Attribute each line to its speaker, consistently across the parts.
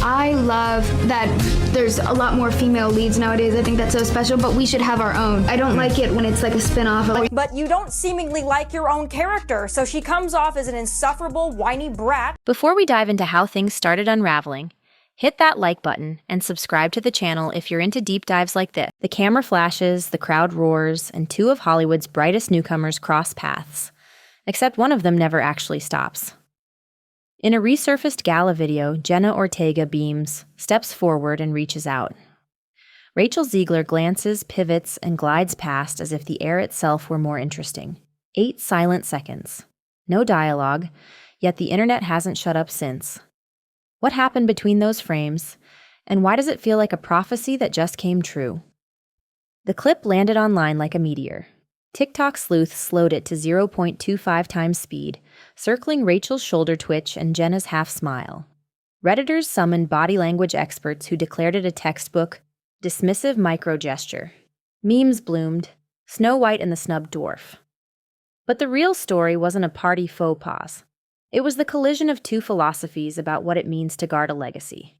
Speaker 1: I love that there's a lot more female leads nowadays. I think that's so special, but we should have our own. I don't like it when it's like a spin-off.
Speaker 2: But you don't seemingly like your own character, so she comes off as an insufferable, whiny brat.
Speaker 3: Before we dive into how things started unraveling, hit that like button and subscribe to the channel if you're into deep dives like this. The camera flashes, the crowd roars, and two of Hollywood's brightest newcomers cross paths. Except one of them never actually stops. In a resurfaced gala video, Jenna Ortega beams, steps forward, and reaches out. RachelZegler glances, pivots, and glides past as if the air itself were more interesting. 8 silent seconds. No dialogue, yet the internet hasn't shut up since. What happened between those frames, and why does it feel like a prophecy that just came true? The clip landed online like a meteor. TikTok sleuth slowed it to 0.25 times speed, circling Rachel's shoulder twitch and Jenna's half smile. Redditors summoned body language experts who declared it a textbook, dismissive micro-gesture. Memes bloomed, SnowWhite and the Snubbed Dwarf. But the real story wasn't a party faux pas. It was the collision of two philosophies about what it means to guard a legacy.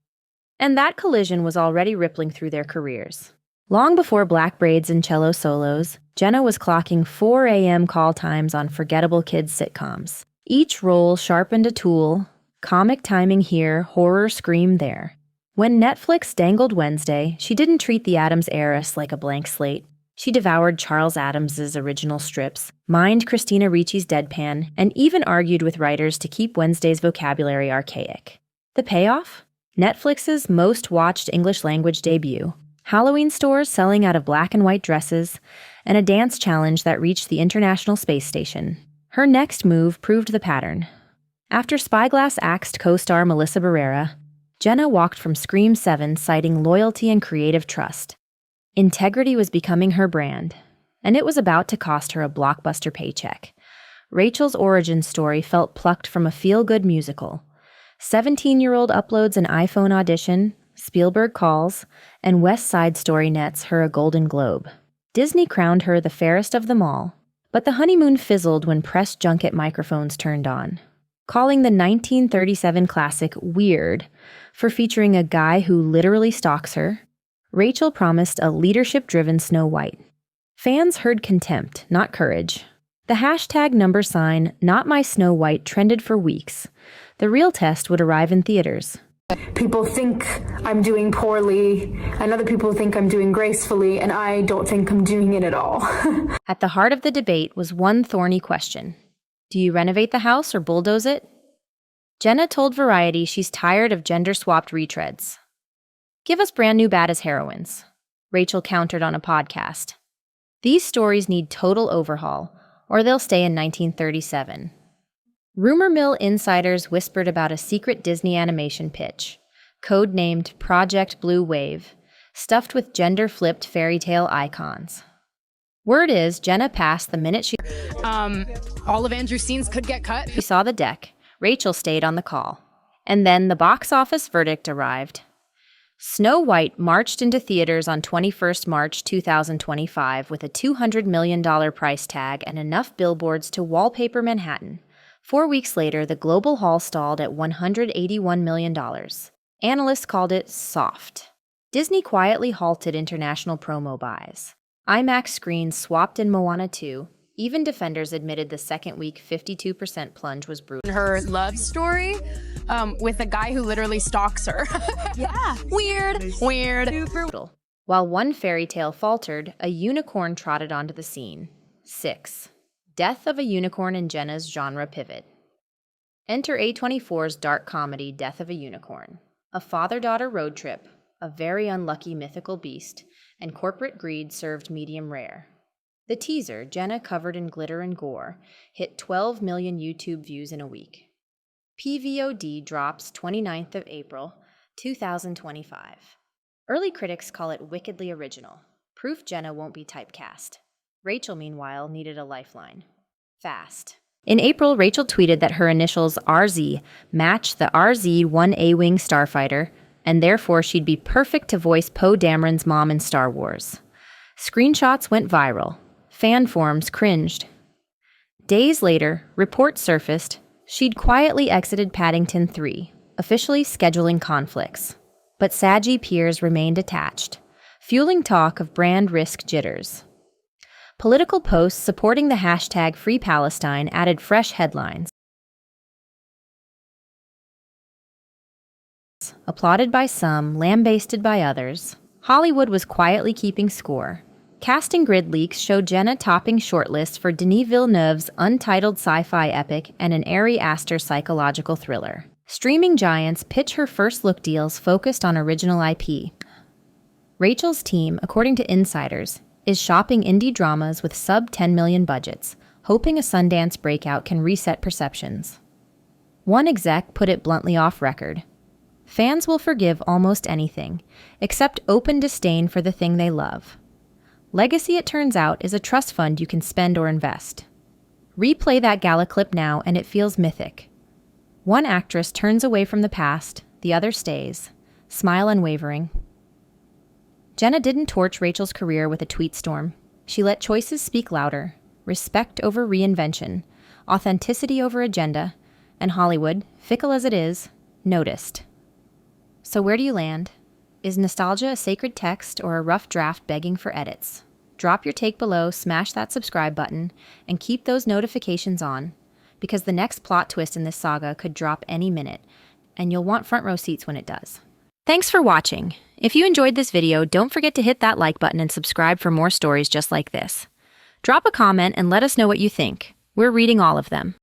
Speaker 3: And that collision was already rippling through their careers. Long before black braids and cello solos, Jenna was clocking 4 a.m. call times on forgettable kids' sitcoms. Each role sharpened a tool, comic timing here, horror scream there. When Netflix dangled Wednesday, she didn't treat the Addams heiress like a blank slate. She devoured Charles Addams's original strips, mined Christina Ricci's deadpan, and even argued with writers to keep Wednesday's vocabulary archaic. The payoff? Netflix's most-watched English-language debut. Halloween stores selling out of black and white dresses, and a dance challenge that reached the International Space Station. Her next move proved the pattern. After Spyglass axed co-star Melissa Barrera, Jenna walked from Scream 7 citing loyalty and creative trust. Integrity was becoming her brand, and it was about to cost her a blockbuster paycheck. Rachel's origin story felt plucked from a feel-good musical. 17-year-old uploads an iPhone audition, Spielberg calls, and West Side Story nets her a Golden Globe. Disney crowned her the fairest of them all, but the honeymoon fizzled when press junket microphones turned on. Calling the 1937 classic weird for featuring a guy who literally stalks her, Rachel promised a leadership-driven SnowWhite. Fans heard contempt, not courage. The hashtag #, not my SnowWhite, trended for weeks. The real test would arrive in theaters.
Speaker 4: People think I'm doing poorly, and other people think I'm doing gracefully, and I don't think I'm doing it at all.
Speaker 3: At the heart of the debate was one thorny question. Do you renovate the house or bulldoze it? Jenna told Variety she's tired of gender-swapped retreads. Give us brand new bad as heroines, Rachel countered on a podcast. These stories need total overhaul, or they'll stay in 1937. Rumor mill insiders whispered about a secret Disney animation pitch, code-named Project Blue Wave, stuffed with gender-flipped fairy tale icons. Word is, Jenna passed the minute she
Speaker 5: all of Andrew's scenes could get cut.
Speaker 3: She saw the deck. Rachel stayed on the call. And then the box office verdict arrived. SnowWhite marched into theaters on 21st March 2025 with a $200 million price tag and enough billboards to wallpaper Manhattan. 4 weeks later, the global haul stalled at $181 million. Analysts called it soft. Disney quietly halted international promo buys. IMAX screens swapped in Moana 2. Even Defenders admitted the second week 52% plunge was brutal.
Speaker 5: Her love story with a guy who literally stalks her. Yeah. Weird.
Speaker 3: Brutal. While one fairy tale faltered, a unicorn trotted onto the scene. 6. Death of a unicorn in Jenna's genre pivot. Enter A24's dark comedy Death of a Unicorn. A father-daughter road trip, a very unlucky mythical beast, and corporate greed served medium rare. The teaser, Jenna covered in glitter and gore, hit 12 million YouTube views in a week. PVOD drops 29th of April, 2025. Early critics call it wickedly original. Proof Jenna won't be typecast. Rachel, meanwhile, needed a lifeline. Fast. In April, Rachel tweeted that her initials RZ match the RZ-1 A-Wing starfighter, and therefore she'd be perfect to voice Poe Dameron's mom in Star Wars. Screenshots went viral. Fan forums cringed. Days later, reports surfaced she'd quietly exited Paddington 3, officially scheduling conflicts. But saggy peers remained attached, fueling talk of brand risk jitters. Political posts supporting the hashtag Free Palestine added fresh headlines. Applauded by some, lambasted by others, Hollywood was quietly keeping score. Casting grid leaks showed Jenna topping shortlists for Denis Villeneuve's untitled sci-fi epic and an Ari Aster psychological thriller. Streaming giants pitch her first look deals focused on original IP. Rachel's team, according to insiders, is shopping indie dramas with sub-10 million budgets, hoping a Sundance breakout can reset perceptions. One exec put it bluntly off record. Fans will forgive almost anything, except open disdain for the thing they love. Legacy, it turns out, is a trust fund you can spend or invest. Replay that gala clip now and it feels mythic. One actress turns away from the past, the other stays, smile unwavering. Jenna didn't torch Rachel's career with a tweet storm. She let choices speak louder, respect over reinvention, authenticity over agenda, and Hollywood, fickle as it is, noticed. So where do you land? Is nostalgia a sacred text or a rough draft begging for edits? Drop your take below, smash that subscribe button, and keep those notifications on, because the next plot twist in this saga could drop any minute, and you'll want front row seats when it does. Thanks for watching. If you enjoyed this video, don't forget to hit that like button and subscribe for more stories just like this. Drop a comment and let us know what you think. We're reading all of them.